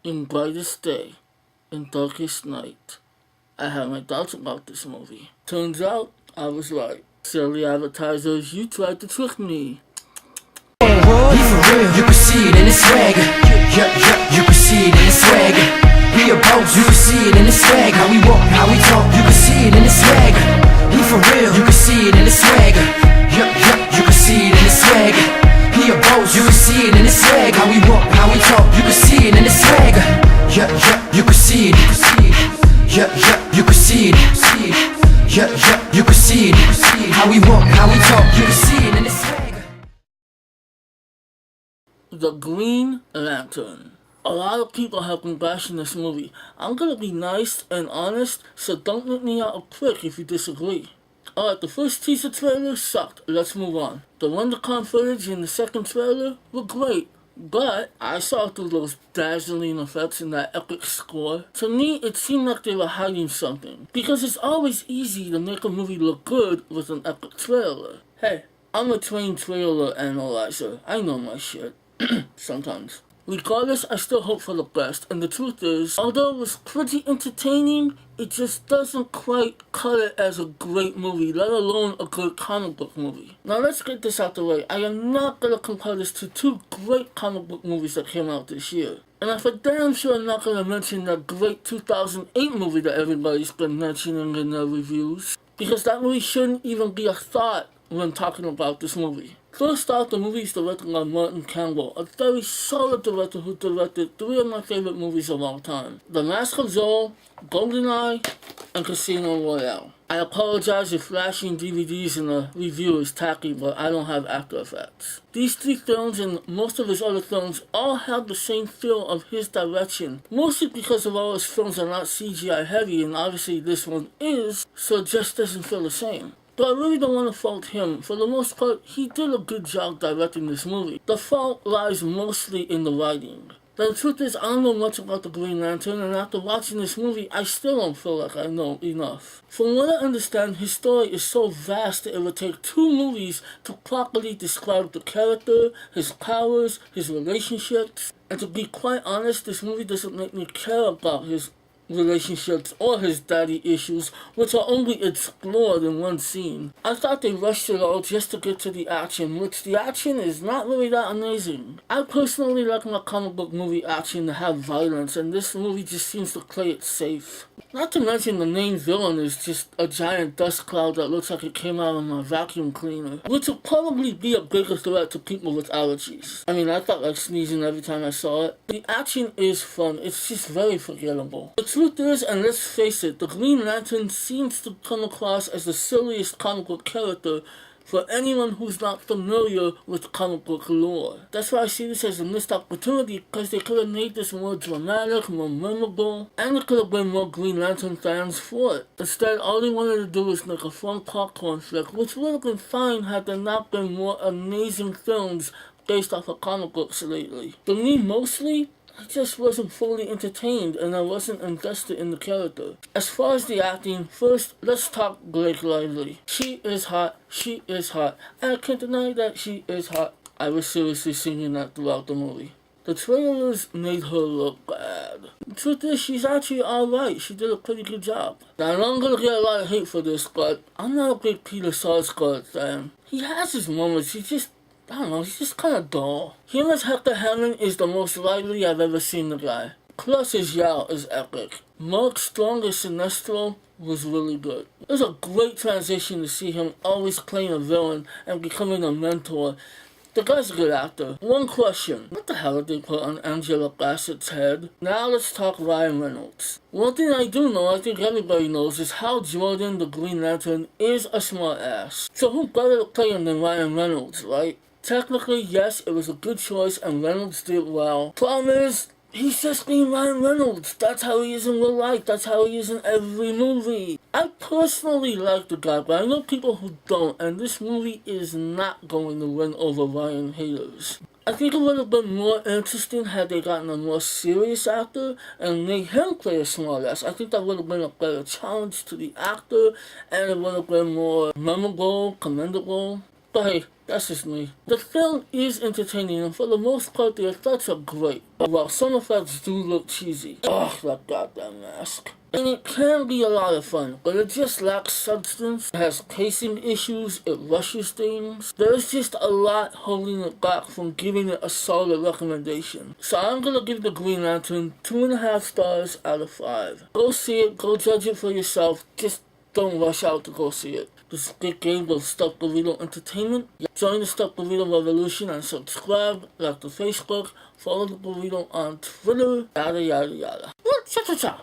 In brightest day, in darkest night, I had my doubts about this movie. Turns out, I was right. Silly advertisers, you tried to trick me. Be for real, you can see it in his swag. You can see it in his swag. Be a boss, you can see it in his swag. How we walk, how we talk, you can see it in his swag. Be for real, you can see it in his swag. You can see it in his swag. He a boss, you can see it in his swag. How we walk, how we talk, you can see it in his swag. You can see it. You can see it. You can see it. How we walk, how we talk, you can see it in his swag. The Green Lantern. A lot of people have been bashing this movie. I'm gonna be nice and honest, so don't let me out quick if you disagree. Alright, the first teaser trailer sucked. Let's move on. The WonderCon footage in the second trailer were great, but I saw through those dazzling effects and that epic score. To me, it seemed like they were hiding something, because it's always easy to make a movie look good with an epic trailer. Hey, I'm a trained trailer analyzer. I know my shit. Sometimes. Regardless, I still hope for the best, and the truth is, although it was pretty entertaining, it just doesn't quite cut it as a great movie, let alone a good comic book movie. Now let's get this out the way. I am not gonna compare this to two great comic book movies that came out this year. And I'm for damn sure not gonna mention that great 2008 movie that everybody's been mentioning in their reviews, because that movie shouldn't even be a thought when talking about this movie. First off, the movie is directed by Martin Campbell, a very solid director who directed three of my favorite movies of all time: The Mask of Zorro, GoldenEye, and Casino Royale. I apologize if flashing DVDs in a review is tacky, but I don't have After Effects. These three films and most of his other films all have the same feel of his direction, mostly because of all his films are not CGI heavy, and obviously this one is, so it just doesn't feel the same. But I really don't want to fault him. For the most part, he did a good job directing this movie. The fault lies mostly in the writing. The truth is, I don't know much about the Green Lantern, and after watching this movie, I still don't feel like I know enough. From what I understand, his story is so vast that it would take two movies to properly describe the character, his powers, his relationships. And to be quite honest, this movie doesn't make me care about his relationships or his daddy issues, which are only explored in one scene. I thought they rushed it all just to get to the action, which the action is not really that amazing. I personally like my comic book movie action to have violence, and this movie just seems to play it safe. Not to mention the main villain is just a giant dust cloud that looks like it came out of my vacuum cleaner, which would probably be a bigger threat to people with allergies. I mean, I felt like sneezing every time I saw it. The action is fun, it's just very forgettable. The truth is, and let's face it, the Green Lantern seems to come across as the silliest comic book character for anyone who's not familiar with comic book lore. That's why I see this as a missed opportunity, because they could have made this more dramatic, more memorable, and there could have been more Green Lantern fans for it. Instead, all they wanted to do was make a fun popcorn flick, which would have been fine had there not been more amazing films based off of comic books lately. For me, mostly, I just wasn't fully entertained, and I wasn't invested in the character. As far as the acting, first, let's talk Blake Lively. She is hot. She is hot. I can't deny that she is hot. I was seriously singing that throughout the movie. The trailers made her look bad. The truth is, she's actually alright. She did a pretty good job. Now, I know I'm gonna get a lot of hate for this, but I'm not a big Peter Sarsgaard fan. He has his moments. I don't know, he's just kind of dull. Him as Hector Hammond is the most lively I've ever seen the guy. Plus his yowl is epic. Mark Strong as Sinestro was really good. It was a great transition to see him always playing a villain and becoming a mentor. The guy's a good actor. One question: what the hell did they put on Angela Bassett's head? Now let's talk Ryan Reynolds. One thing I do know, I think everybody knows, is how Jordan the Green Lantern is a smart ass. So who better to play him than Ryan Reynolds, right? Technically, yes, it was a good choice and Reynolds did well. Problem is, he's just being Ryan Reynolds. That's how he is in real life. That's how he is in every movie. I personally like the guy, but I know people who don't, and this movie is not going to win over Ryan haters. I think it would have been more interesting had they gotten a more serious actor and made him play a smartass. I think that would have been a better challenge to the actor, and it would have been more memorable, commendable. But hey, That's just me. The film is entertaining, and for the most part, the effects are great. While some effects do look cheesy. Ugh, that goddamn mask. And it can be a lot of fun, but it just lacks substance. It has pacing issues, it rushes things. There's just a lot holding it back from giving it a solid recommendation. So I'm gonna give the Green Lantern 2.5 stars out of 5. Go see it, go judge it for yourself. Just don't rush out to go see it. This is Gabe of Stuck Burrito Entertainment. Join the Stuck Burrito Revolution and subscribe, like the Facebook, follow the Burrito on Twitter, yada yada yada. Cha cha cha.